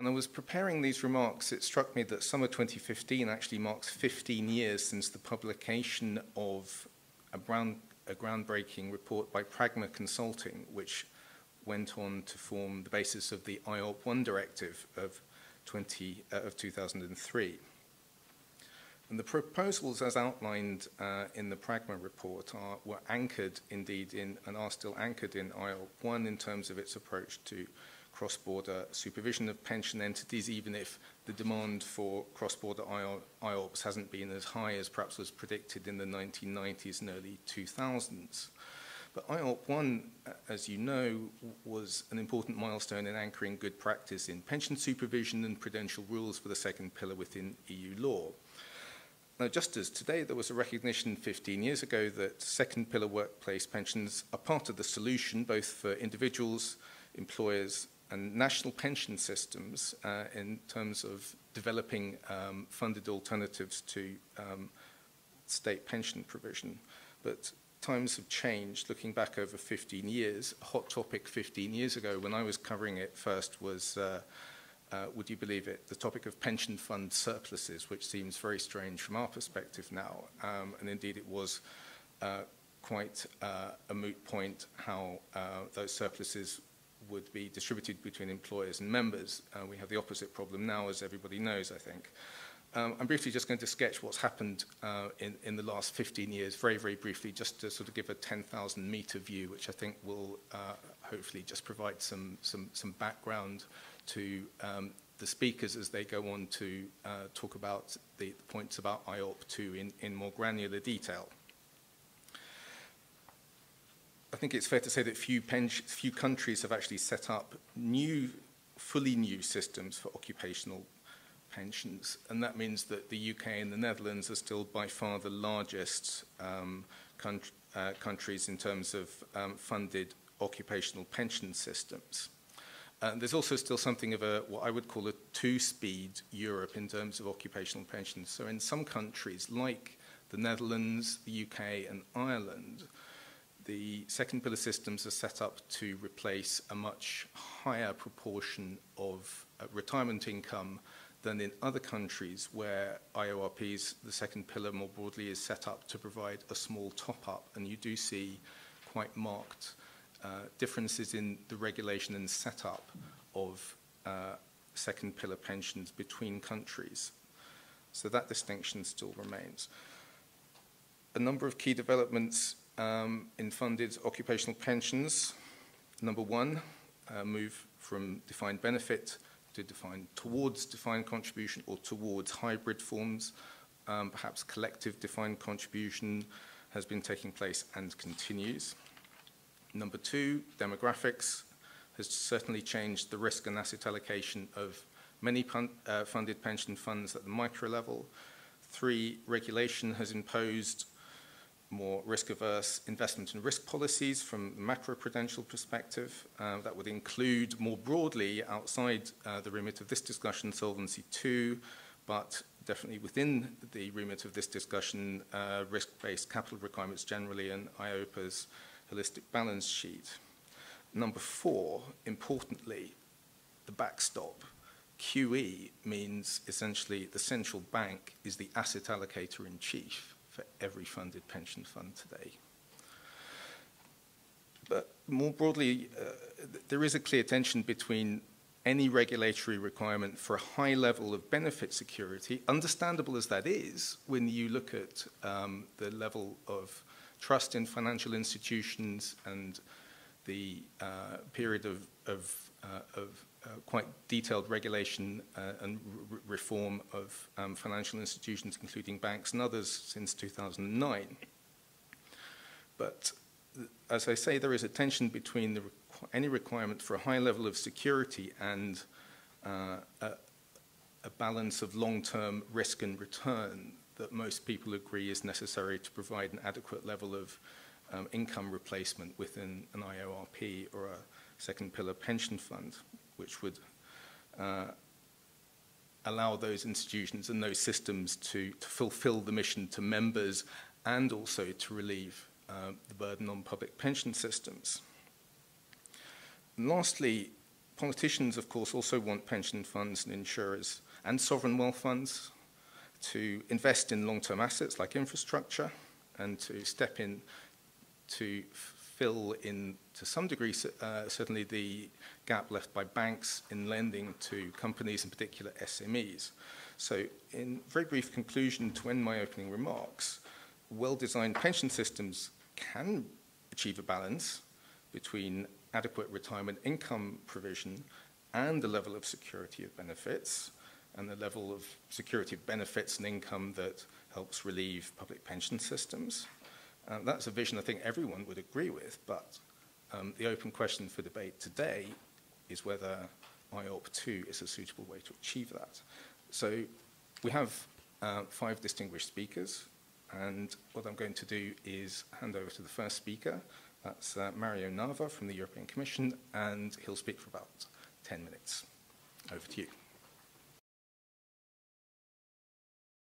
When I was preparing these remarks, it struck me that summer 2015 actually marks 15 years since the publication of a groundbreaking report by Pragma Consulting, which went on to form the basis of the IORP directive of 2003. And the proposals as outlined in the Pragma report were anchored indeed in, and are still anchored in IORP in terms of its approach to cross-border supervision of pension entities, even if the demand for cross-border IORPs hasn't been as high as perhaps was predicted in the 1990s and early 2000s. But IORP as you know, was an important milestone in anchoring good practice in pension supervision and prudential rules for the second pillar within EU law. Now, just as today there was a recognition 15 years ago that second pillar workplace pensions are part of the solution both for individuals, employers, and national pension systems in terms of developing funded alternatives to state pension provision. But times have changed. Looking back over 15 years, a hot topic 15 years ago when I was covering it first was, would you believe it, the topic of pension fund surpluses, which seems very strange from our perspective now. And indeed it was quite a moot point how those surpluses would be distributed between employers and members. We have the opposite problem now, as everybody knows, I think. I'm briefly just going to sketch what's happened in the last 15 years, very, very briefly, just to sort of give a 10,000 meter view, which I think will hopefully just provide some background to the speakers as they go on to talk about the points about IORP 2 in more granular detail. I think it's fair to say that few countries have actually set up fully new systems for occupational pensions, and that means that the UK and the Netherlands are still by far the largest countries in terms of funded occupational pension systems. There's also still something of what I would call a two-speed Europe in terms of occupational pensions. So in some countries, like the Netherlands, the UK, and Ireland, the second pillar systems are set up to replace a much higher proportion of retirement income than in other countries where IORPs, the second pillar more broadly, is set up to provide a small top-up. And you do see quite marked differences in the regulation and setup of second pillar pensions between countries. So that distinction still remains. A number of key developments in funded occupational pensions. Number one, move from defined benefit to towards defined contribution or towards hybrid forms. Perhaps collective defined contribution has been taking place and continues. Number two, demographics has certainly changed the risk and asset allocation of many funded pension funds at the micro level. Three, regulation has imposed more risk-averse investment and risk policies from a macro-prudential perspective. That would include more broadly outside the remit of this discussion, Solvency II, but definitely within the remit of this discussion, risk-based capital requirements generally and IOPA's holistic balance sheet. Number four, importantly, the backstop. QE means essentially the central bank is the asset allocator in chief for every funded pension fund today. But more broadly, there is a clear tension between any regulatory requirement for a high level of benefit security, understandable as that is when you look at the level of trust in financial institutions and the period of quite detailed regulation and reform of financial institutions, including banks and others, since 2009. But as I say, there is a tension between any requirement for a high level of security and a balance of long-term risk and return that most people agree is necessary to provide an adequate level of income replacement within an IORP or a second pillar pension fund, which would allow those institutions and those systems to fulfill the mission to members and also to relieve the burden on public pension systems. And lastly, Politicians, of course, also want pension funds and insurers and sovereign wealth funds to invest in long-term assets like infrastructure and to step in to fill in, to some degree, certainly the gap left by banks in lending to companies, in particular SMEs. So in very brief conclusion to end my opening remarks, well-designed pension systems can achieve a balance between adequate retirement income provision and the level of security of benefits, and the level of security of benefits and income that helps relieve public pension systems. That's a vision I think everyone would agree with, but the open question for debate today is whether IORP 2 is a suitable way to achieve that. So we have 5 distinguished speakers, and what I'm going to do is hand over to the first speaker. That's Mario Nava from the European Commission, and he'll speak for about 10 minutes. Over to you.